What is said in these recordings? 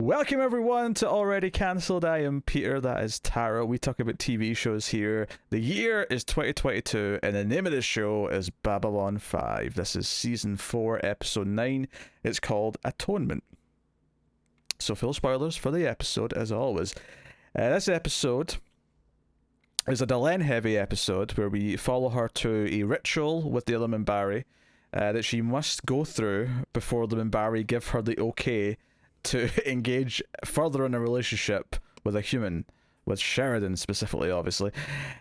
Welcome everyone to Already Cancelled. I am Peter, that is Tara. We talk about TV shows here. The year is 2022 and the name of the show is Babylon 5. This is season 4, episode 9. It's called Atonement. So full spoilers for the episode as always. This episode is a Delenn heavy episode where we follow her to a ritual with the other Minbari that she must go through before the Minbari give her the okay to engage further in a relationship with a human, with Sheridan specifically, obviously.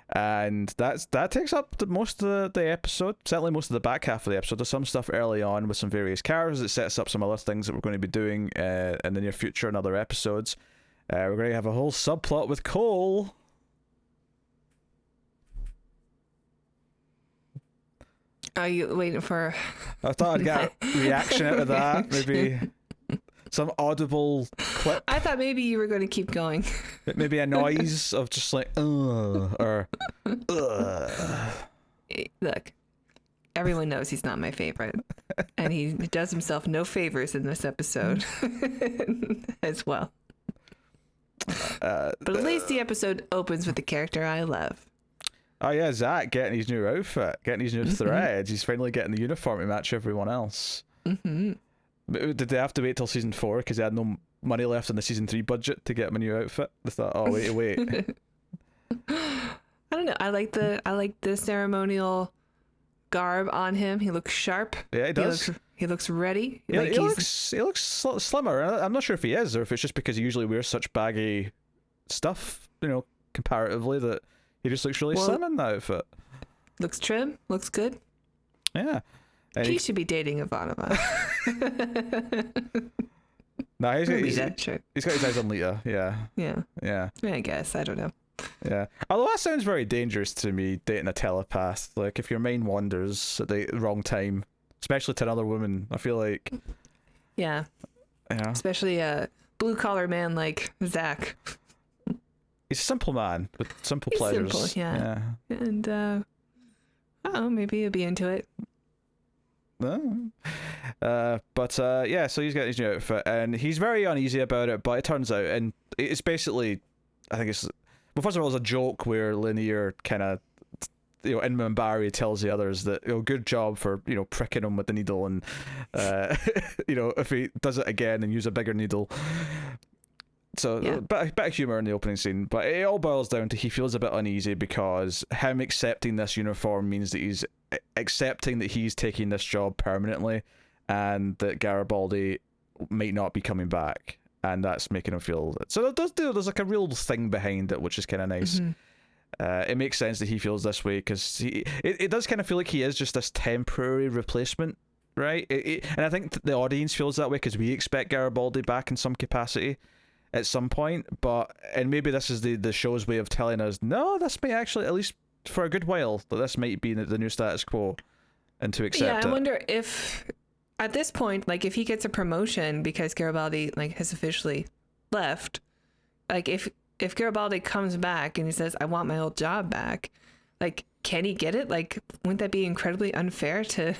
And that takes up most of the episode, certainly most of the back half of the episode. There's some stuff early on with some various characters that sets up some other things that we're going to be doing in the near future in other episodes. We're going to have a whole subplot with Cole. Are you waiting for... I thought I'd get a reaction out of that, maybe... Some audible clip. I thought maybe you were going to keep going. Maybe a noise of just like, or, Look, everyone knows he's not my favorite. And he does himself no favors in this episode as well. But at least the episode opens with the character I love. Oh yeah, Zach getting his new outfit, getting his new threads. He's finally getting the uniform to match everyone else. Mm-hmm. Did they have to wait till season 4 because they had no money left in the season 3 budget to get him a new outfit? They thought, oh wait. I don't know. I like the ceremonial garb on him. He looks sharp. Yeah, he does. He looks ready. Yeah, like he looks slimmer. I'm not sure if he is or if it's just because he usually wears such baggy stuff, comparatively, that he just looks really slim in that outfit. Looks trim. Looks good. Yeah. He should be dating Ivanova. Nah, he's got his eyes on Lita. Yeah. I guess. I don't know. Yeah. Although that sounds very dangerous to me, dating a telepath. Like, if your mind wanders at the wrong time, especially to another woman, I feel like... Yeah. Especially a blue-collar man like Zach. He's a simple man with simple pleasures. Simple, yeah. And, I don't know, maybe he'll be into it. So he's got his new outfit and he's very uneasy about it, but it turns out, and it's basically, I think it's, well, first of all, it's a joke where Linear kind of, in Minbari tells the others that, good job for, pricking him with the needle, and, if he does it again and use a bigger needle. So, yeah. bit of humour in the opening scene, but it all boils down to he feels a bit uneasy because him accepting this uniform means that he's accepting that he's taking this job permanently and that Garibaldi might not be coming back, and that's making him feel... So there's like a real thing behind it, which is kind of nice. Mm-hmm. It makes sense that he feels this way because it does kind of feel like he is just this temporary replacement, right? And I think the audience feels that way because we expect Garibaldi back in some capacity at some point, and maybe this is the show's way of telling us, no, this may actually, at least for a good while, that this might be the new status quo, and to accept it. Yeah, I wonder if at this point, like, if he gets a promotion because Garibaldi has officially left, like if Garibaldi comes back and he says, I want my old job back, like, can he get it? Like, wouldn't that be incredibly unfair to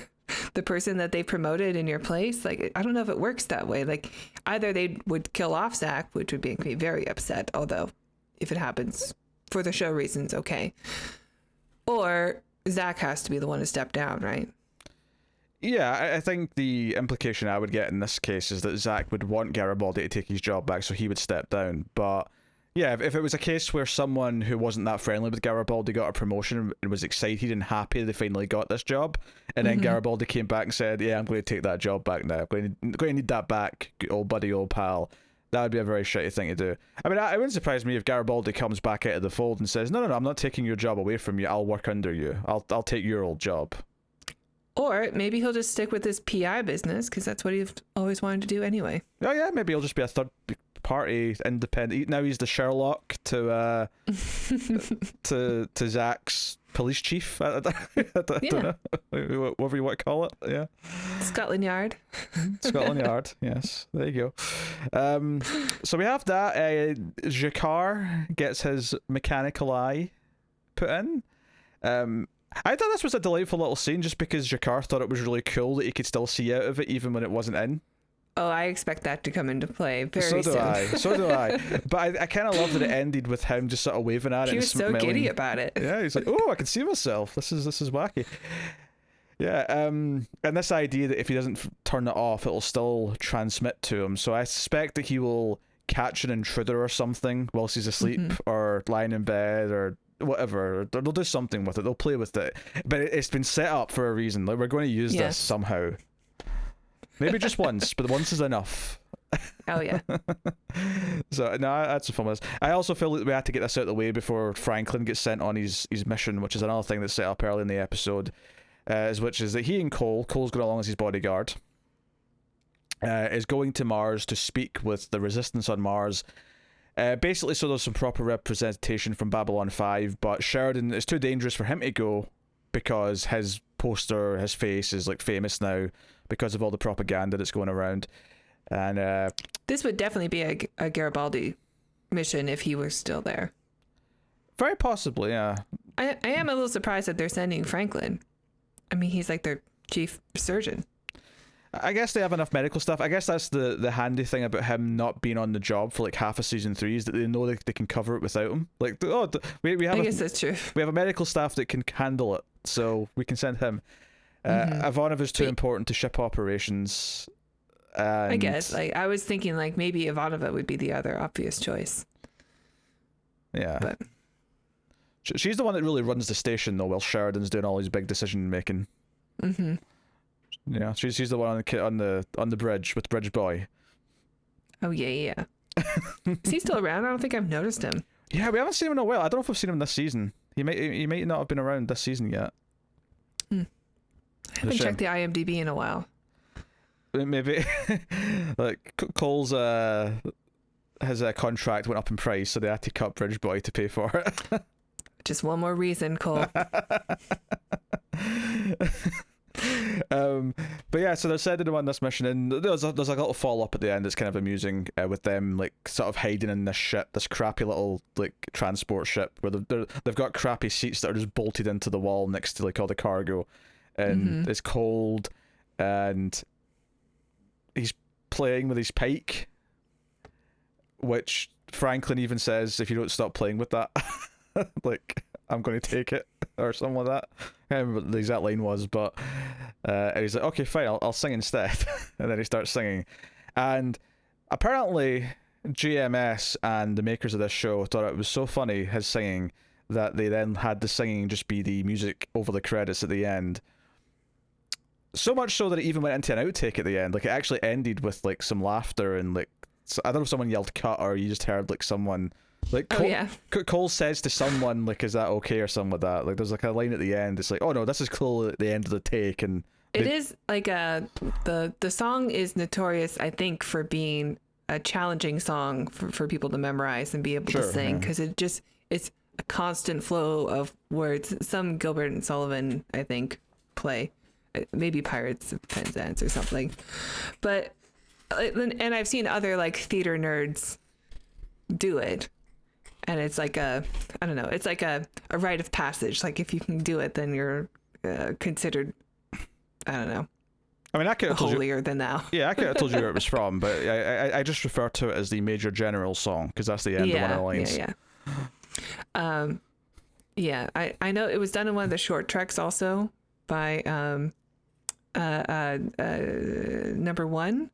the person that they promoted in your place? Like, I don't know if it works that way. Like, either they would kill off Zach, which would make me very upset, although if it happens for the show reasons, okay. Or Zach has to be the one to step down, right? Yeah, I think the implication I would get in this case is that Zach would want Garibaldi to take his job back, so he would step down. But yeah, if it was a case where someone who wasn't that friendly with Garibaldi got a promotion and was excited and happy they finally got this job, and then Garibaldi came back and said, yeah, I'm going to take that job back now, I'm going to need that back, old buddy, old pal, that would be a very shitty thing to do. I mean, it wouldn't surprise me if Garibaldi comes back out of the fold and says, no, I'm not taking your job away from you, I'll work under you, I'll take your old job. Or maybe he'll just stick with his PI business because that's what he's always wanted to do anyway. Oh yeah, maybe he'll just be a third party independent. Now he's the Sherlock to Zach's police chief. I don't know, whatever you want to call it. Yeah, Scotland Yard. Scotland Yard. Yes, there you go. So we have that. Jakar gets his mechanical eye put in. I thought this was a delightful little scene just because Jakar thought it was really cool that he could still see out of it even when it wasn't in. Oh, I expect that to come into play very So do soon. I. So do I. But I kind of love that it ended with him just sort of waving at it. He and was so smiling. giddy about it. Yeah, he's like, "Oh, I can see myself. This is wacky." Yeah. And this idea that if he doesn't turn it off, it'll still transmit to him. So I suspect that he will catch an intruder or something whilst he's asleep or lying in bed or whatever. They'll do something with it. They'll play with it. But it's been set up for a reason. Like, we're going to use this somehow. Maybe just once, but once is enough. Oh yeah. So no, I had some fun with this. I also feel like we had to get this out of the way before Franklin gets sent on his mission, which is another thing that's set up early in the episode, which is that he and Cole's going along as his bodyguard, is going to Mars to speak with the resistance on Mars. Basically, so there's some proper representation from Babylon 5, but Sheridan, it's too dangerous for him to go because his poster, his face is like famous now because of all the propaganda that's going around. And this would definitely be a Garibaldi mission if he was still there. Very possibly, yeah. I am a little surprised that they're sending Franklin. I mean, he's like their chief surgeon. I guess they have enough medical stuff. I guess that's the handy thing about him not being on the job for like half of season 3 is that they know they can cover it without him. Like, we have I guess that's true. We have a medical staff that can handle it, so we can send him. Ivanov is too important to ship operations. I guess. Like, I was thinking like maybe Ivanova would be the other obvious choice. Yeah. But she's the one that really runs the station though, while Sheridan's doing all his big decision making. Mm-hmm. Yeah, she's the one on the bridge with Bridge Boy. Oh yeah. Is he still around? I don't think I've noticed him. Yeah, we haven't seen him in a while. I don't know if we've seen him this season. He might not have been around this season yet. I haven't checked the IMDb in a while. Maybe like Cole's his contract went up in price, so they had to cut Bridge Boy to pay for it. Just one more reason, Cole. But yeah, so they're sending him on this mission, and there's like a little follow up at the end. It's kind of amusing with them like sort of hiding in this ship, this crappy little like transport ship where they've got crappy seats that are just bolted into the wall next to like all the cargo, and it's cold, and he's playing with his pike, which Franklin even says, if you don't stop playing with that, like, I'm going to take it, or something like that. I can't remember what the exact line was, but and he's like, okay, fine, I'll sing instead. And then he starts singing. And apparently GMS and the makers of this show thought it was so funny, his singing, that they then had the singing just be the music over the credits at the end. So much so that it even went into an outtake at the end. Like, it actually ended with like some laughter and like, I don't know if someone yelled cut or you just heard like someone like Cole says to someone like, is that okay, or something like that. Like, there's like a line at the end. It's like, oh no, this is Cole at the end of the take. And it is like the song is notorious, I think, for being a challenging song for people to memorize and be able to sing, because it's a constant flow of words. Some Gilbert and Sullivan, I think, play. Maybe Pirates of Penzance or something. But and I've seen other like theater nerds do it, and it's like I don't know, it's like a rite of passage. Like, if you can do it, then you're considered, I don't know, I mean, I could have told holier than thou. Yeah, I could have told you where it was from, but I just refer to it as the Major General song because that's the end of one of the lines. I know it was done in one of the short treks also by number one,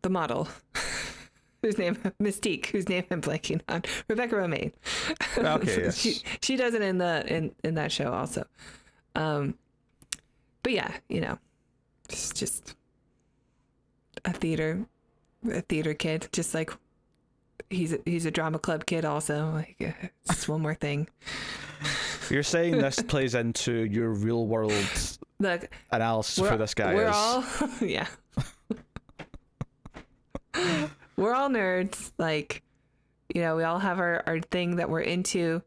the model whose name Mystique, whose name I'm blanking on, Rebecca Romaine. Okay, yes. she does it in that show also. But yeah, you know, it's just a theater kid, just like he's a drama club kid also. Like, just one more thing. You're saying this plays into your real world analysis of who this guy we're is. all yeah. We're all nerds. Like, you know, we all have our thing that we're into,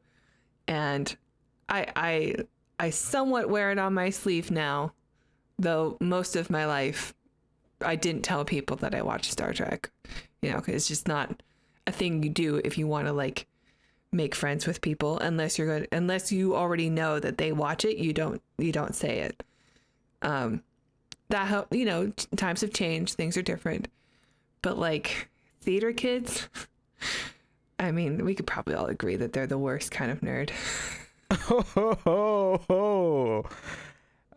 and I somewhat wear it on my sleeve now, though most of my life I didn't tell people that I watched Star Trek, you know, 'cause it's just not a thing you do if you want to like make friends with people, unless unless you already know that they watch it. You don't say it. That that, you know, times have changed, things are different, but like theater kids, I mean, we could probably all agree that they're the worst kind of nerd.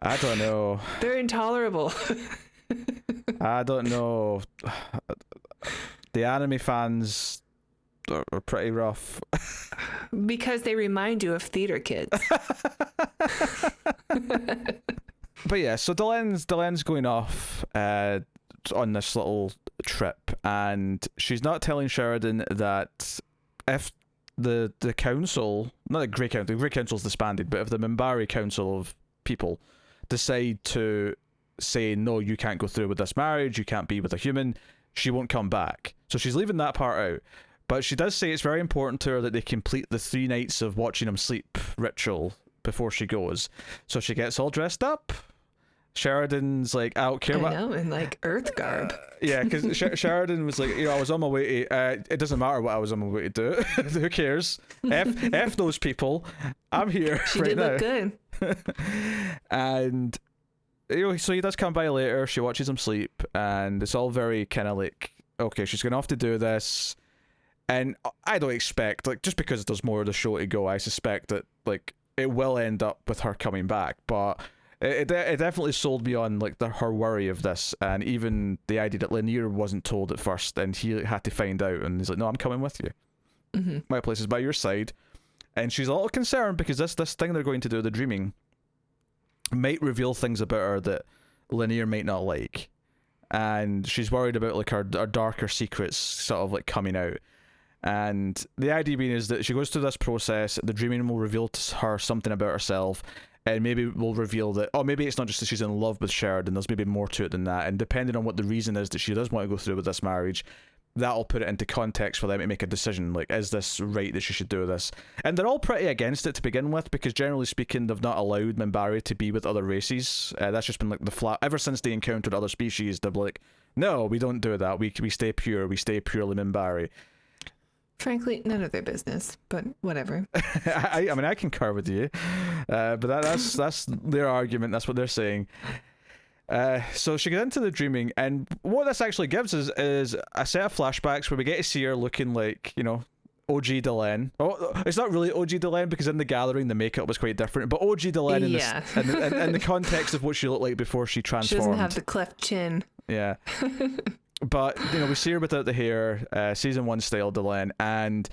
I don't know. They're intolerable. I don't know. The anime fans are pretty rough. Because they remind you of theater kids. But yeah, so Delen's going off on this little trip, and she's not telling Sheridan that if the council, not the Grey Council's disbanded, but if the Minbari Council of people decide to say, no, you can't go through with this marriage, you can't be with a human, she won't come back. So she's leaving that part out. But she does say it's very important to her that they complete the 3 nights of watching him sleep ritual before she goes. So she gets all dressed up. Sheridan's like, I don't care about... I know, in like Earth garb. Yeah, because Sheridan was like, you know, I was on my way to... it doesn't matter what I was on my way to do. Who cares? F those people. I'm here She right did now. look good. And... you know, so he does come by later, she watches him sleep, and it's all very kind of like, okay, she's going to have to do this. And I don't expect, like, just because there's more of the show to go, I suspect that, like, it will end up with her coming back. But it definitely sold me on, like, her worry of this, and even the idea that Lanier wasn't told at first, and he had to find out, and he's like, no, I'm coming with you. Mm-hmm. My place is by your side. And she's a little concerned because this thing they're going to do, the dreaming, might reveal things about her that Lanier might not like, and she's worried about like her darker secrets sort of like coming out. And the idea being is that she goes through this process, the dreaming will reveal to her something about herself, and maybe will reveal that, oh, maybe it's not just that she's in love with Sheridan, there's maybe more to it than that. And depending on what the reason is that she does want to go through with this marriage, that'll put it into context for them to make a decision, like, is this right that she should do this? And they're all pretty against it to begin with, because generally speaking, they've not allowed Minbari to be with other races. That's just been like the flat, ever since they encountered other species, they're like, no, we don't do that, we stay pure, we stay purely Minbari. Frankly, none of their business, but whatever. I mean, I concur with you, but that's their argument, that's what they're saying. So she gets into the dreaming, and what this actually gives us is a set of flashbacks where we get to see her looking like, you know, OG Delenn. Oh, it's not really OG Delenn, because in the gathering the makeup was quite different, but OG Delenn in the context of what she looked like before she transformed. She doesn't have the cleft chin. Yeah. But, you know, we see her without the hair, season 1 style Delenn, and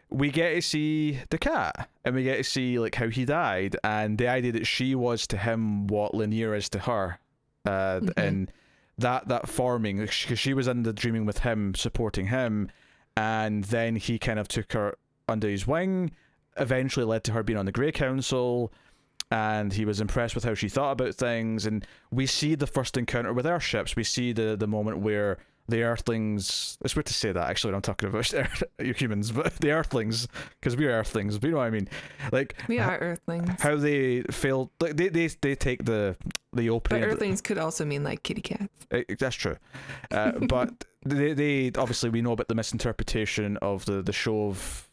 we get to see the cat, and we get to see like how he died, and the idea that she was to him what Lanier is to her. And that forming, because she was in the dreaming with him, supporting him, and then he kind of took her under his wing, eventually led to her being on the Grey Council, and he was impressed with how she thought about things. And we see the first encounter with airships. We see the moment where the Earthlings, it's weird to say that actually when I'm talking about you humans, but the Earthlings, because we're Earthlings, but you know what I mean, like we are Earthlings, how they failed, like they take the opening, but Earthlings could also mean like kitty cats. That's true. But they obviously, we know about the misinterpretation of the show of,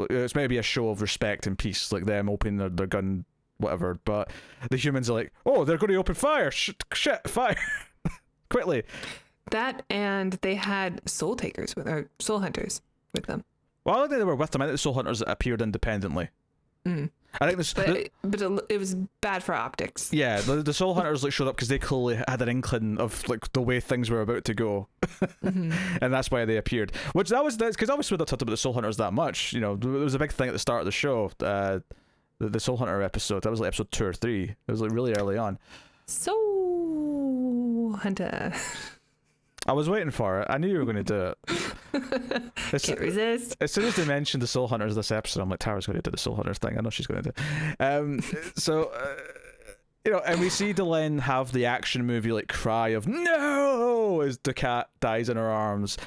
it's maybe a show of respect and peace, like them opening their gun, whatever, but the humans are like, oh, they're going to open fire, shit, fire quickly. That, and they had soul takers or soul hunters with them. Well, I don't think they were with them. I think the soul hunters appeared independently. Mm. I think this, but it was bad for optics. Yeah, the soul hunters like showed up because they clearly had an inkling of like the way things were about to go, and that's why they appeared. Which that's because obviously we don't talked about the soul hunters that much. You know, there was a big thing at the start of the show. The soul hunter episode, that was like episode 2 or 3. It was like really early on. Soul hunter. I was waiting for it. I knew you were going to do it. Can't resist. As soon as they mentioned the Soul Hunters this episode, I'm like, Tara's going to do the Soul Hunters thing. I know she's going to do. So, you know, and we see Delenn have the action movie like cry of no as the cat dies in her arms.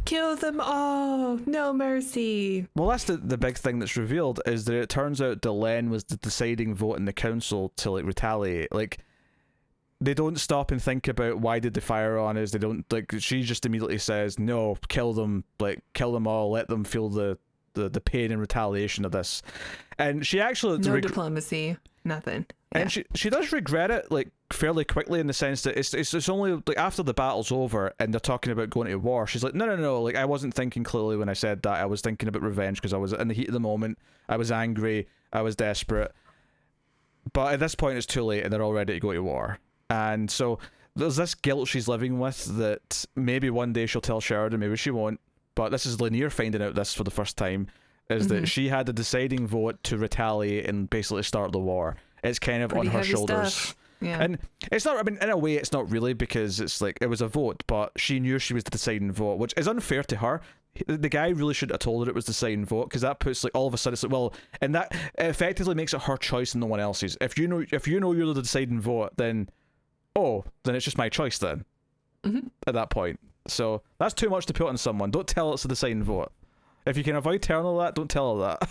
Kill them all, no mercy. Well, that's the big thing that's revealed, is that it turns out Delenn was the deciding vote in the council to like retaliate. Like, they don't stop and think about why did they fire on us. They don't, like, she just immediately says, no, kill them, like, kill them all, let them feel the the pain and retaliation of this. And she actually No diplomacy, nothing. And she does regret it, like, fairly quickly, in the sense that it's only like after the battle's over and they're talking about going to war, she's like, no, like, I wasn't thinking clearly when I said that. I was thinking about revenge because I was in the heat of the moment. I was angry. I was desperate. But at this point, it's too late, and they're all ready to go to war. And so there's this guilt she's living with that maybe one day she'll tell Sheridan, maybe she won't. But this is Lanier finding out this for the first time, is that she had the deciding vote to retaliate and basically start the war. It's kind of Pretty on her heavy shoulders. stuff. Yeah. And it's not, I mean, in a way, it's not really, because it's like, it was a vote, but she knew she was the deciding vote, which is unfair to her. The guy really should have told her it was the deciding vote, because that puts, like, all of a sudden, it's like, well, and that effectively makes it her choice and no one else's. If you know you're the deciding vote, then it's just my choice then. At that point. So that's too much to put on someone. Don't tell it's the deciding vote. If you can avoid telling her that, don't tell her that.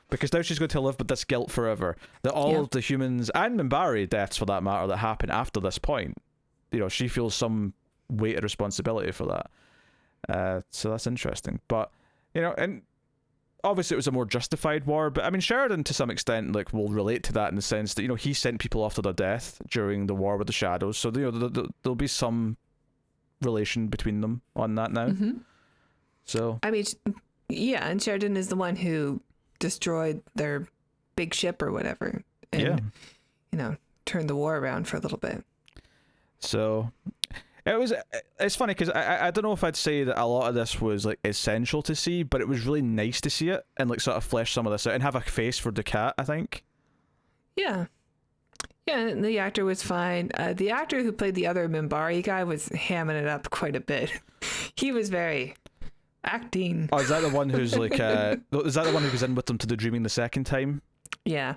Because now she's going to live with this guilt forever. That all of the humans, and Minbari deaths for that matter, that happen after this point, she feels some weight of responsibility for that. So that's interesting. But, and obviously it was a more justified war, but I mean, Sheridan to some extent, like, will relate to that in the sense that, he sent people off to their death during the war with the Shadows. So, there'll be some relation between them on that now. So. I mean, yeah, and Sheridan is the one who destroyed their big ship or whatever, and turned the war around for a little bit. So it's funny because I don't know if I'd say that a lot of this was like essential to see, but it was really nice to see it and like sort of flesh some of this out and have a face for Ducat, I think. Yeah, and the actor was fine. The actor who played the other Minbari guy was hamming it up quite a bit. He was very acting. Oh, is that the one who's like is that the one who goes in with them to the dreaming the second time? Yeah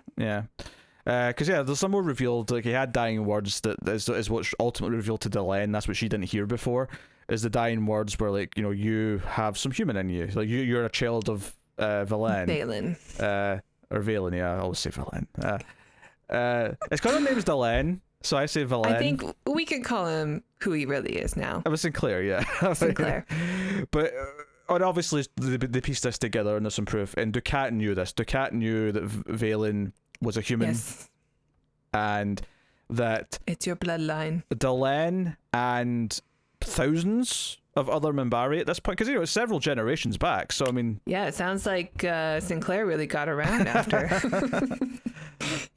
because there's some more revealed, like, he had dying words that is what's ultimately revealed to Delenn. That's what she didn't hear before, is the dying words where, like, you have some human in you, like you're a child of Valen or Valen. Yeah, I always say Valen. It's because her name's Delenn, so I say Valen. I think we could call him who he really is now. I was Sinclair, yeah. Sinclair. But and obviously they pieced this together and there's some proof, and Ducat knew this. Ducat knew that Valen was a human, and that it's your bloodline. Delenn and thousands of other Minbari at this point, because it's several generations back. So I mean, yeah, it sounds like Sinclair really got around after.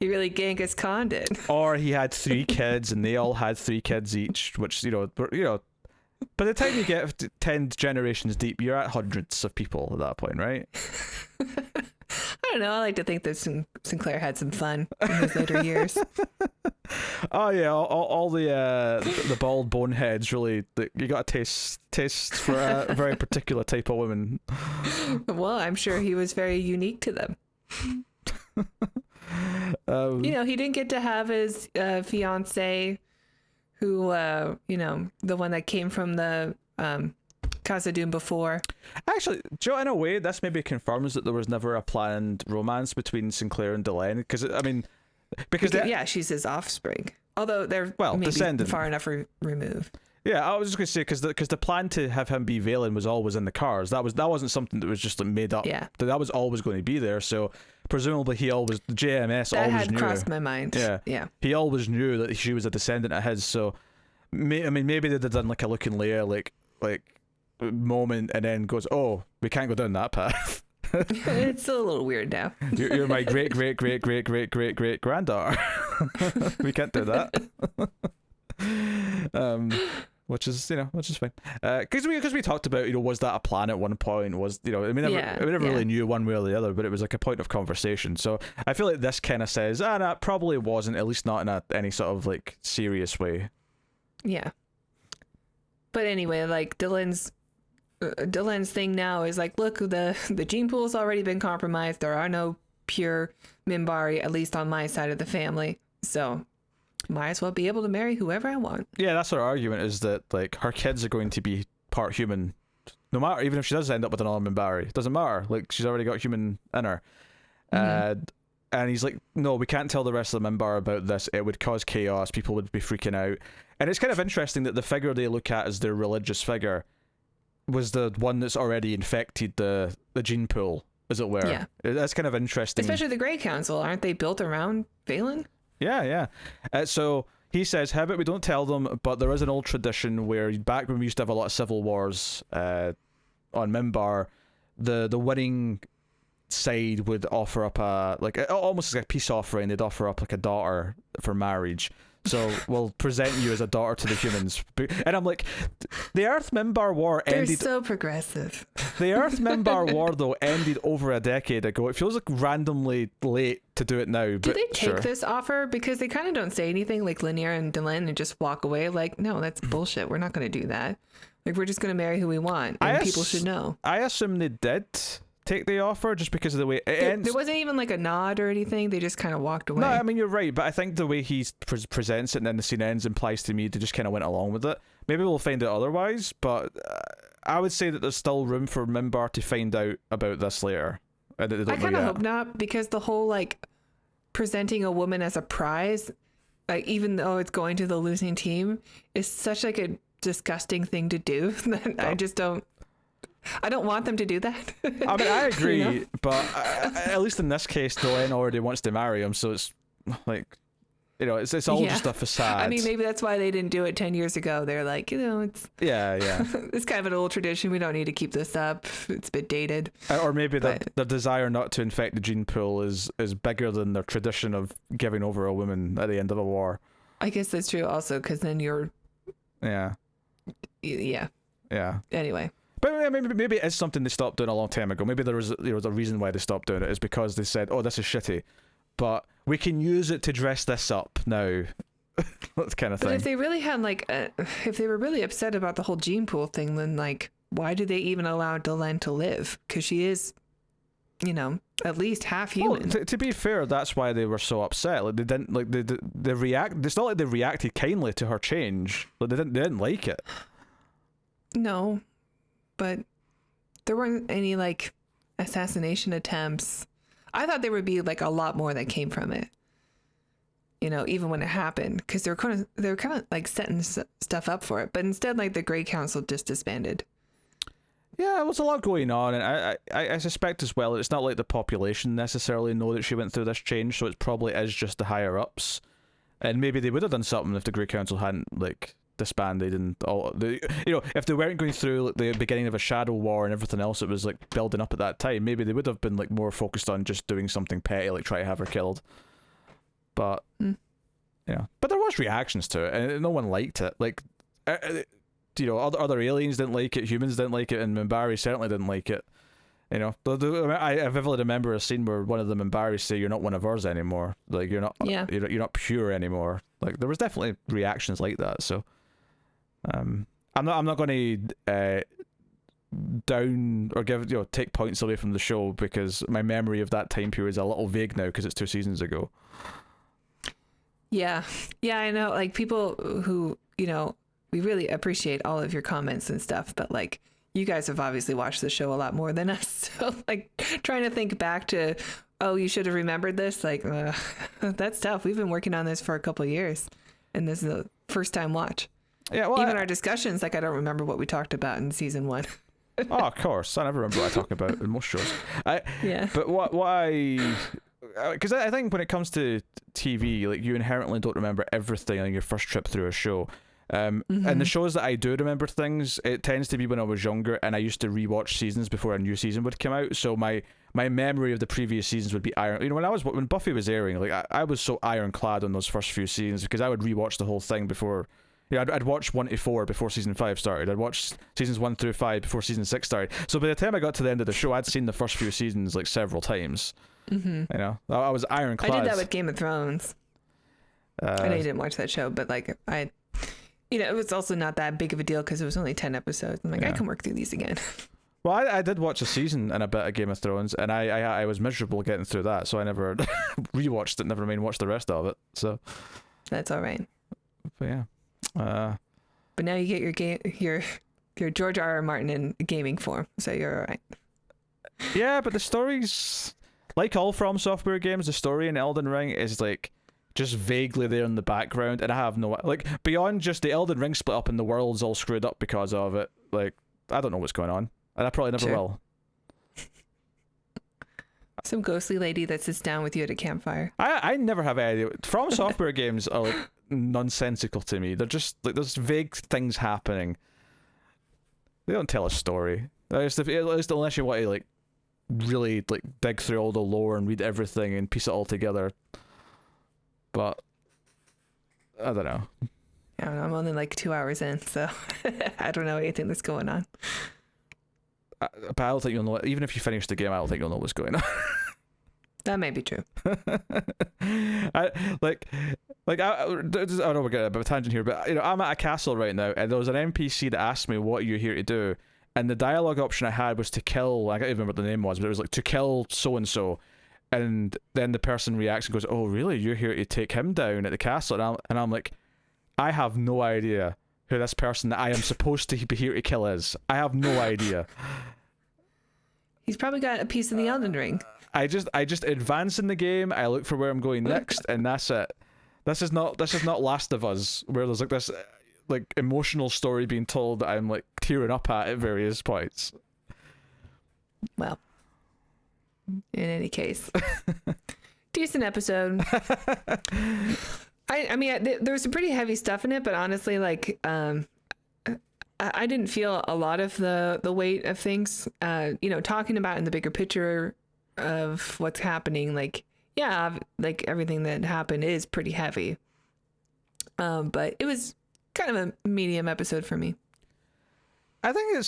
He really Genghis Khan'd it. Or he had 3 kids, and they all had 3 kids each, which by the time you get 10 generations deep, you're at hundreds of people at that point, right? I don't know. I like to think that Sinclair had some fun in his later years. Oh yeah, all the bald boneheads really. You got a taste for a very particular type of woman. Well, I'm sure he was very unique to them. He didn't get to have his fiance, who the one that came from the Casa Dune before. Actually, Joe, in a way, this maybe confirms that there was never a planned romance between Sinclair and Delenn, because she's his offspring. Although they're maybe descendant. far enough removed. Yeah, I was just going to say, because the plan to have him be Valen was always in the cards. That wasn't something that was just like made up. Yeah, that was always going to be there. So presumably the JMS that always had knew. Crossed my mind. Yeah. He always knew that she was a descendant of his. So, maybe they'd have done like a Luke and Leia like moment, and then goes, oh, we can't go down that path. It's a little weird now. You're my great granddaughter. We can't do that. Which is fine. Because we talked about, was that a plan at one point? We never really knew one way or the other, but it was like a point of conversation. So I feel like this kind of says, no, it probably wasn't, at least not in any sort of like serious way. Yeah. But anyway, like Dylan's thing now is like, look, the gene pool's already been compromised. There are no pure Minbari, at least on my side of the family. So might as well be able to marry whoever I want. Yeah, that's her argument, is that like her kids are going to be part human, no matter, even if she does end up with another Minbari. It doesn't matter. Like, she's already got human in her. And he's like, no, we can't tell the rest of the Minbar about this. It would cause chaos. People would be freaking out. And it's kind of interesting that the figure they look at as their religious figure was the one that's already infected the gene pool, as it were. Yeah. That's kind of interesting. Especially the Grey Council. Aren't they built around Valen? Yeah. So he says, how about we don't tell them, but there is an old tradition where back when we used to have a lot of civil wars on Mimbar, the winning side would offer up almost like a peace offering. They'd offer up like a daughter for marriage. So we'll present you as a daughter to the humans. And I'm like, the Earth Mimbar War ended. They're so progressive. The Earth Mimbar War, though, ended over a decade ago. It feels like randomly late to do it now. Do they take this offer? Because they kind of don't say anything like Linear and Delenn and just walk away. Like, no, that's bullshit. We're not going to do that. Like, we're just going to marry who we want. And people should know. I assume they did take the offer just because of the way it ends. There wasn't even like a nod or anything. They just kind of walked away. No, I mean, you're right, but I think the way he presents it and then the scene ends implies to me they just kind of went along with it. Maybe we'll find out otherwise, but I would say that there's still room for Mimbar to find out about this later. I kind of hope not, because the whole like presenting a woman as a prize, like even though it's going to the losing team, is such like a disgusting thing to do that I don't want them to do that. I mean, I agree, you know? But at least in this case, Delenn already wants to marry him, so it's like, you know, it's all just a facade. I mean, maybe that's why they didn't do it 10 years ago. They're like, you know, it's it's kind of an old tradition. We don't need to keep this up. It's a bit dated. Or maybe their desire not to infect the gene pool is bigger than their tradition of giving over a woman at the end of a war. I guess that's true also, because then you're... Yeah. Anyway. But maybe it is something they stopped doing a long time ago. Maybe there was a reason why they stopped doing it. Is because they said, "Oh, this is shitty, but we can use it to dress this up now." That kind of thing. But if they really had if they were really upset about the whole gene pool thing, then like, why did they even allow Delenn to live? Because she is, you know, at least half human. Well, to be fair, that's why they were so upset. Like they didn't like they react. It's not like they reacted kindly to her change. Like they didn't like it. No. But there weren't any like assassination attempts. I thought there would be like a lot more that came from it. You know, even when it happened, because they were kind of like setting stuff up for it. But instead, like the Grey Council just disbanded. Yeah, there was a lot going on, and I suspect as well it's not like the population necessarily know that she went through this change, so it probably is just the higher ups, and maybe they would have done something if the Grey Council hadn't like disbanded and all the, you know, if they weren't going through like, the beginning of a shadow war and everything else that was like building up at that time, maybe they would have been like more focused on just doing something petty, like try to have her killed. But yeah, but there was reactions to it and no one liked it. Like you know, other aliens didn't like it, humans didn't like it, and Minbari certainly didn't like it. You know, I vividly remember a scene where one of the Minbari say, "You're not one of ours anymore. Like you're not you're not pure anymore." Like there was definitely reactions like that. So I'm not going to down or take points away from the show because my memory of that time period is a little vague now because it's 2 seasons ago. Yeah, I know. Like people who, you know, we really appreciate all of your comments and stuff, but like you guys have obviously watched the show a lot more than us. So like trying to think back to, oh, you should have remembered this. Like that's tough. We've been working on this for a couple of years, and this is the first time watch. Yeah, well, even our discussions, like I don't remember what we talked about in season 1. Oh, of course, I never remember what I talk about in most shows. But what I, because I think when it comes to TV, like you inherently don't remember everything on your first trip through a show. And the shows that I do remember things, it tends to be when I was younger and I used to rewatch seasons before a new season would come out. So my memory of the previous seasons would be iron. You know, when Buffy was airing, like I was so ironclad on those first few seasons because I would rewatch the whole thing before. Yeah, I'd watch 1 to 4 before season 5 started. I'd watch seasons 1 through 5 before season 6 started. So by the time I got to the end of the show, I'd seen the first few seasons like several times. You know, I was ironclad. I did that with Game of Thrones. I know you didn't watch that show, but like you know, it was also not that big of a deal because it was only 10 episodes. I'm like, I can work through these again. Well, I did watch a season and a bit of Game of Thrones, and I was miserable getting through that, so I never rewatched it. Never mind, watched the rest of it. So that's all right. But yeah. But now you get your George R.R. Martin in gaming form, so you're all right. Yeah, but the stories, like all From Software games, the story in Elden Ring is like just vaguely there in the background, and I have no like beyond just the Elden Ring split up and the world's all screwed up because of it. Like I don't know what's going on, and I probably never will. Some ghostly lady that sits down with you at a campfire. I never have any idea. From Software games are like nonsensical to me. They're just like there's vague things happening. They don't tell a story. At least unless you want to like really like dig through all the lore and read everything and piece it all together. But I don't know. I don't know. I'm only like 2 hours in, so I don't know anything that's going on. But I don't think you'll know. Even if you finish the game, I don't think you'll know what's going on. That may be true. I know we're getting a bit of a tangent here, but I'm at a castle right now, and there was an NPC that asked me, "What are you here to do?" And the dialogue option I had was to kill. I can't even remember what the name was, but it was like to kill so and so. And then the person reacts and goes, "Oh, really? You're here to take him down at the castle?" And I'm like, I have no idea who this person that I am supposed to be here to kill is. I have no idea. He's probably got a piece of the Elden Ring. I just advance in the game. I look for where I'm going next, and that's it. This is not Last of Us, where there's like this like emotional story being told that I'm like tearing up at various points. Well, in any case, decent episode. I mean, there was some pretty heavy stuff in it, but honestly, like, I didn't feel a lot of the weight of things. Talking about in the bigger picture of what's happening, like, yeah, like everything that happened is pretty heavy. But it was kind of a medium episode for me. I think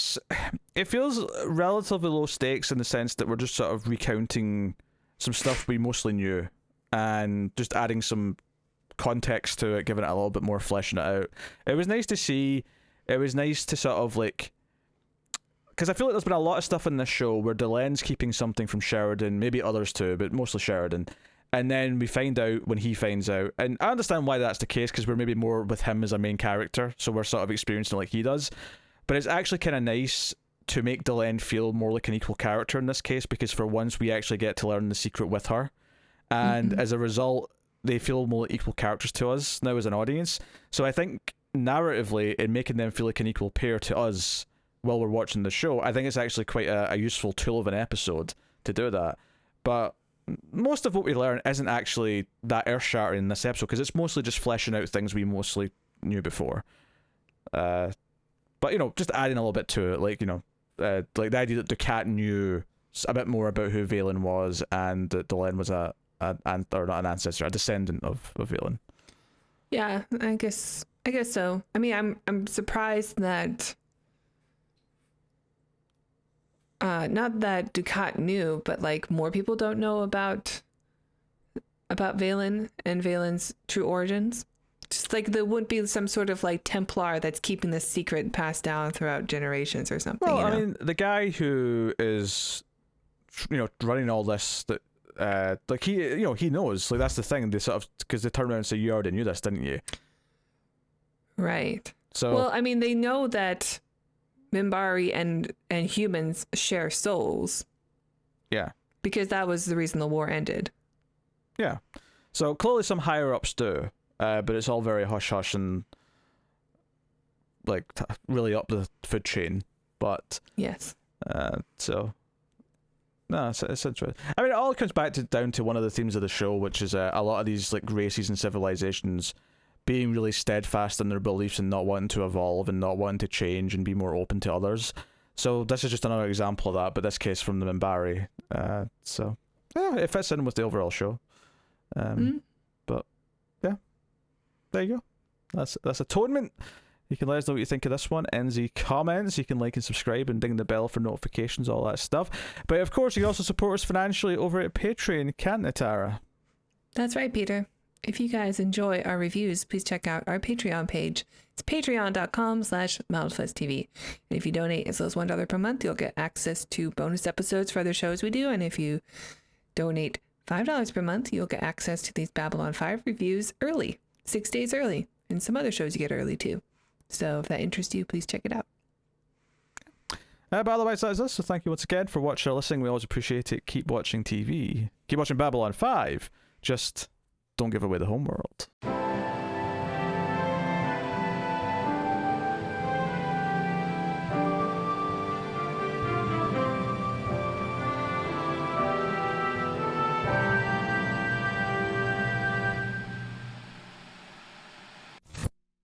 it feels relatively low stakes in the sense that we're just sort of recounting some stuff we mostly knew and just adding some context to it, giving it a little bit more, fleshing it out. It was nice to see. It was nice to sort of like, because I feel like there's been a lot of stuff in this show where Delen's keeping something from Sheridan, maybe others too, but mostly Sheridan, and then we find out when he finds out, and I understand why that's the case, because we're maybe more with him as a main character, so we're sort of experiencing it like he does, but it's actually kind of nice to make Delen feel more like an equal character in this case, because for once we actually get to learn the secret with her, and as a result they feel more like equal characters to us now as an audience. So I think narratively, in making them feel like an equal pair to us while we're watching the show, I think it's actually quite a useful tool of an episode to do that. But most of what we learn isn't actually that earth-shattering in this episode, because it's mostly just fleshing out things we mostly knew before. But, just adding a little bit to it, like, like the idea that the cat knew a bit more about who Valen was, and that Delenn was not an ancestor, a descendant of Valen. Yeah, I guess so. I mean, I'm surprised that not that Ducat knew, but like more people don't know about Valen and Valen's true origins. Just like there wouldn't be some sort of like Templar that's keeping this secret passed down throughout generations or something. Well, I mean, the guy who is, running all this, that like he knows. Like that's the thing. They sort of, because they turn around and say, "You already knew this, didn't you?" Right. So, well, I mean, they know that Minbari and humans share souls. Yeah. Because that was the reason the war ended. Yeah. So clearly some higher ups do, but it's all very hush hush and like really up the food chain. But yes. So. No, it's interesting. I mean, it all comes back down to one of the themes of the show, which is a lot of these like races and civilizations being really steadfast in their beliefs and not wanting to evolve and not wanting to change and be more open to others. So this is just another example of that, but this case from the Minbari. So yeah, it fits in with the overall show. But yeah, there you go. That's Atonement. You can let us know what you think of this one in the comments. You can like and subscribe and ding the bell for notifications, all that stuff. But of course, you can also support us financially over at Patreon, can't you, Tara? That's right, Peter. If you guys enjoy our reviews, please check out our Patreon page. It's patreon.com/MildFuzzTV. And if you donate as low as $1 per month, you'll get access to bonus episodes for other shows we do. And if you donate $5 per month, you'll get access to these Babylon 5 reviews early, 6 days early. And some other shows you get early too. So if that interests you, please check it out. But otherwise, that is us. So thank you once again for watching or listening. We always appreciate it. Keep watching TV. Keep watching Babylon 5. Just don't give away the homeworld.